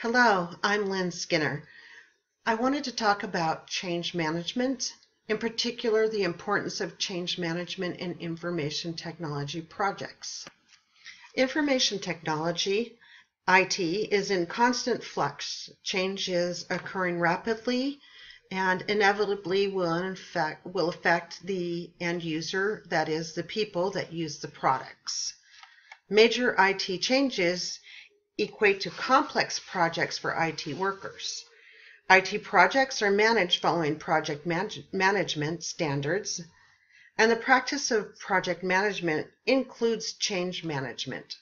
Hello, I'm Lynn Skinner. I wanted to talk about change management, in particular the importance of change management in information technology projects. Information technology, IT, is in constant flux. Change is occurring rapidly and inevitably will affect the end user, that is, the people that use the products. Major IT changes equate to complex projects for IT workers. IT projects are managed following project management standards, and the practice of project management includes change management.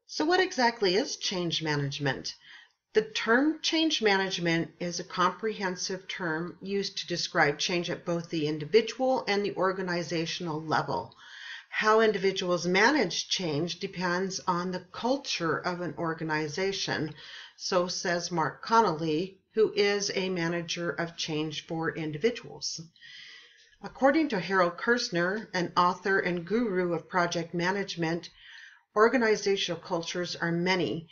So what exactly is change management? The term change management is a comprehensive term used to describe change at both the individual and the organizational level. How individuals manage change depends on the culture of an organization, so says Mark Connolly, who is a manager of change for individuals. According to Harold Kersner, an author and guru of project management, organizational cultures are many.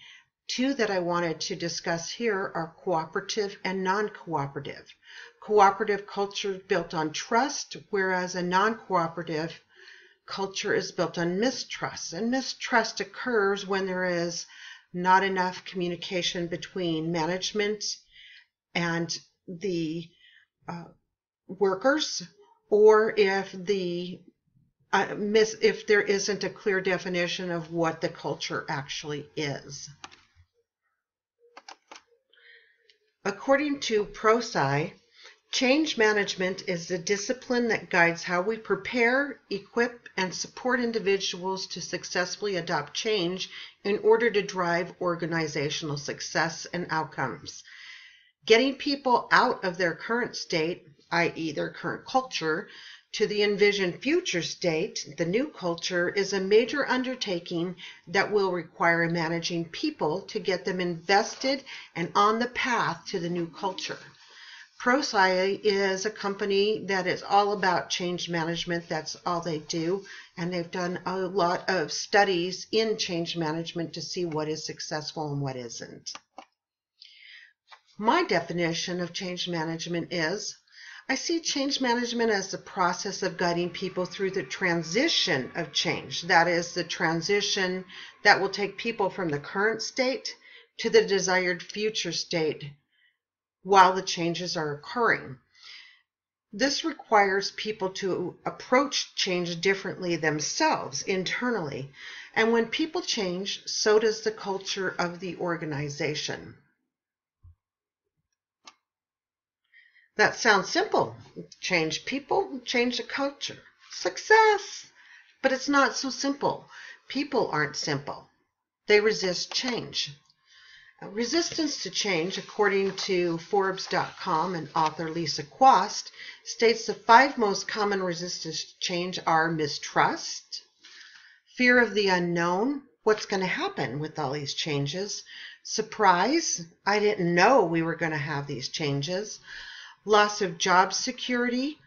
Two that I wanted to discuss here are cooperative and non-cooperative. Cooperative culture is built on trust, whereas a non-cooperative culture is built on mistrust, and mistrust occurs when there is not enough communication between management and the workers, or if there isn't a clear definition of what the culture actually is. According to ProSci, change management is the discipline that guides how we prepare, equip, and support individuals to successfully adopt change in order to drive organizational success and outcomes. Getting people out of their current state, i.e. their current culture, to the envisioned future state, the new culture, is a major undertaking that will require managing people to get them invested and on the path to the new culture. ProSci is a company that is all about change management. That's all they do. And they've done a lot of studies in change management to see what is successful and what isn't. My definition of change management is, I see change management as the process of guiding people through the transition of change. That is, the transition that will take people from the current state to the desired future state while the changes are occurring. This requires people to approach change differently themselves internally. And when people change, so does the culture of the organization. That sounds simple. Change people, change the culture. Success! But it's not so simple. People aren't simple. They resist change. Resistance to change, according to Forbes.com and author Lisa Quast, states the 5 most common resistance to change are mistrust, fear of the unknown, what's going to happen with all these changes, surprise, I didn't know we were going to have these changes, loss of job security,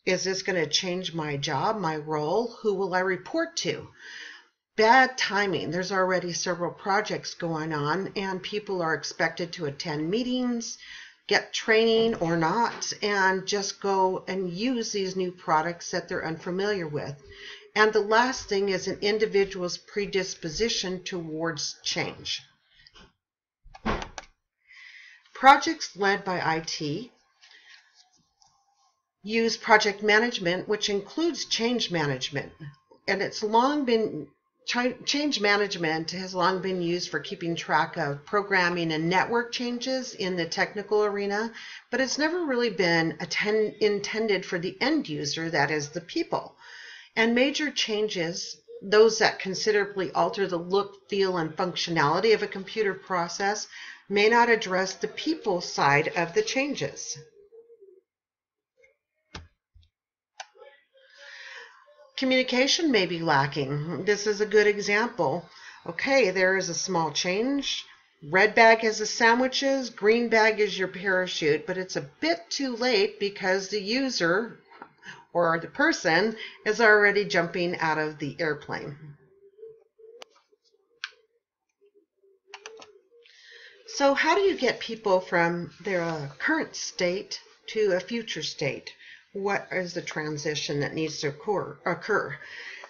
is this going to change my job, my role, who will I report to? Bad timing. There's already several projects going on and people are expected to attend meetings, get training or not, and just go and use these new products that they're unfamiliar with. And the last thing is an individual's predisposition towards change. Projects led by IT use project management, which includes change management, and change management has long been used for keeping track of programming and network changes in the technical arena, but it's never really been intended for the end user, that is, the people. And major changes, those that considerably alter the look, feel, and functionality of a computer process, may not address the people side of the changes. Communication may be lacking. This is a good example. Okay, there is a small change. Red bag is the sandwiches, green bag is your parachute, but it's a bit too late because the user or the person is already jumping out of the airplane. So how do you get people from their current state to a future state? What is the transition that needs to occur?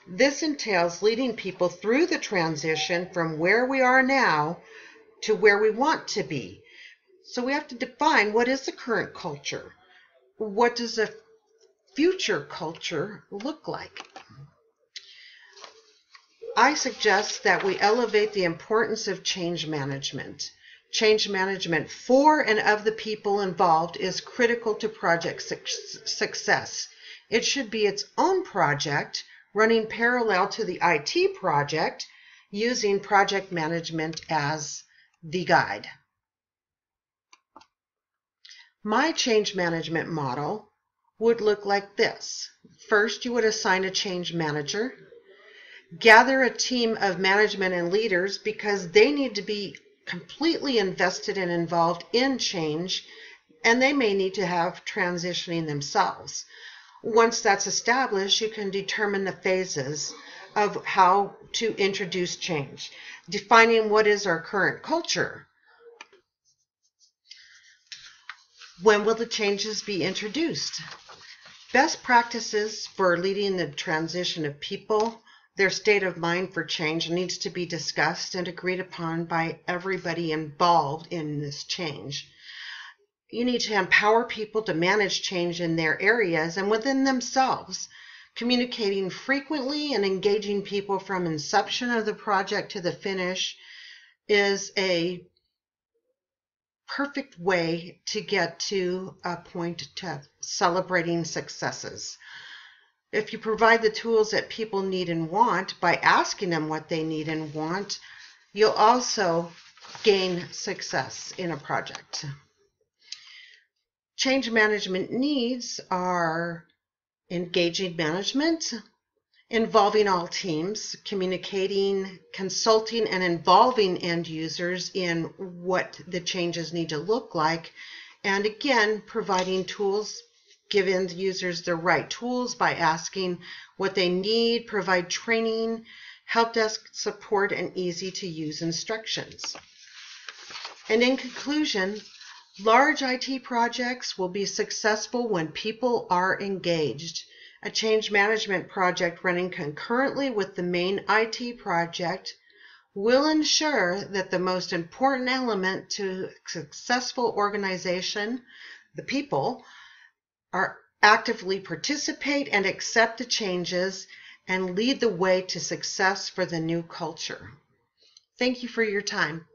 This entails leading people through the transition from where we are now to where we want to be. So we have to define what is the current culture. What does a future culture look like? I suggest that we elevate the importance of change management. Change management for and of the people involved is critical to project success. It should be its own project, running parallel to the IT project, using project management as the guide. My change management model would look like this. First, you would assign a change manager. Gather a team of management and leaders because they need to be completely invested and involved in change, and they may need to have transitioning themselves. Once that's established, you can determine the phases of how to introduce change, defining what is our current culture. When will the changes be introduced? Best practices for leading the transition of people. Their state of mind for change needs to be discussed and agreed upon by everybody involved in this change. You need to empower people to manage change in their areas and within themselves. Communicating frequently and engaging people from inception of the project to the finish is a perfect way to get to a point to celebrating successes. If you provide the tools that people need and want by asking them what they need and want, you'll also gain success in a project. Change management needs are engaging management, involving all teams, communicating, consulting, and involving end users in what the changes need to look like, and again, providing tools. Give end users the right tools by asking what they need, provide training, help desk support, and easy to use instructions. And in conclusion, large IT projects will be successful when people are engaged. A change management project running concurrently with the main IT project will ensure that the most important element to successful organization, the people, are actively participate and accept the changes and lead the way to success for the new culture. Thank you for your time.